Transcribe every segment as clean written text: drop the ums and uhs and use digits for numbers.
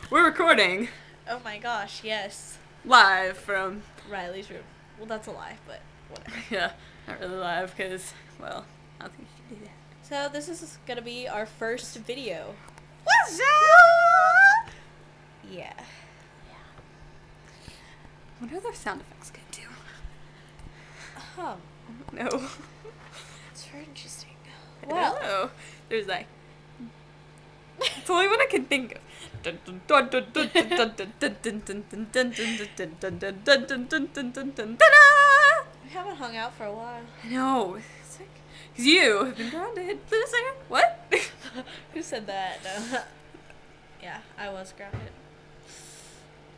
We're recording Oh my gosh, yes. live from Riley's room. Well, that's a lie, but whatever. yeah, not really live because, well, I don't think you should do that. So this is gonna be our first video. What's up? Yeah. What are their sound effects gonna do? No. It's very interesting. I don't know. There's like. It's the only one I can think of. We haven't hung out for a while. I know. It's like, 'cause you have been grounded. Wait a second. What? Who said that? No. Yeah, I was grounded.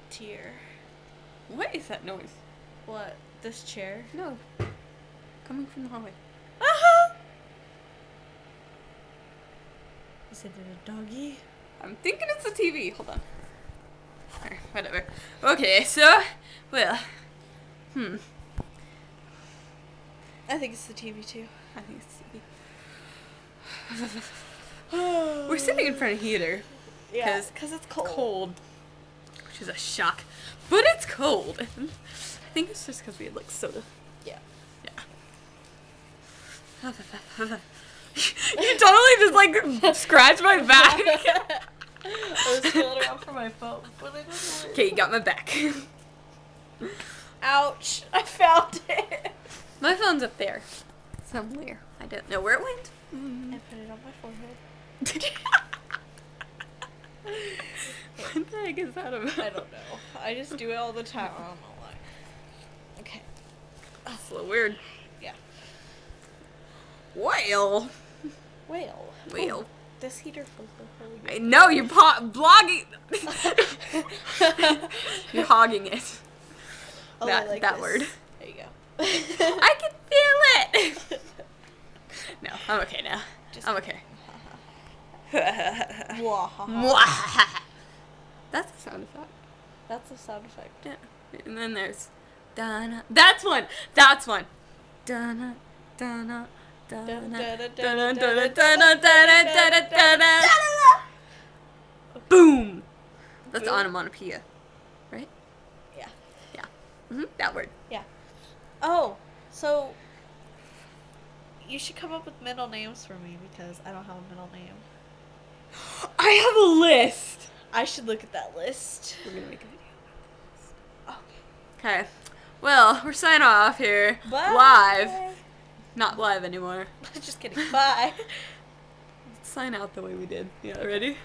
Tear. What is that noise? What? This chair? No. Coming from the hallway. Is it a doggy? I'm thinking it's a TV. Hold on. Alright, whatever. Okay, so, well, I think it's the TV too. I think it's TV. We're sitting in front of a heater. Yeah, because it's cold. Cold. Which is a shock. But it's cold. I think it's just because we had like soda. Yeah. Yeah. You totally just like scratched my back. I was feeling around for my phone, but I didn't. Okay, you got my back. Ouch! I found it. My phone's up there. Somewhere. I don't know where it went. I put it on my forehead. What the heck is that about? I don't know. I just do it all the time. I don't know why. Okay. That's a little weird. Yeah. Whale. Whale. Whale. This heater feels so really good. I know you're blogging. You're hogging it. Oh, that I like that this. word. There you go. I can feel it. No, I'm okay now. I'm okay. Mwahaha. That's a sound effect. That's a sound effect. Yeah. And then there's Dana. That's one. That's one. Dana. Dana. Boom. That's onomatopoeia, right? Yeah. Yeah. That word. Yeah. Oh, so you should come up with middle names for me because I don't have a middle name. I have a list. I should look at that list. We're gonna make a video. Okay. Okay. Well, we're signing off here. Bye. Live. Not live anymore. Just kidding. Bye. Let's sign out the way we did. Yeah, ready?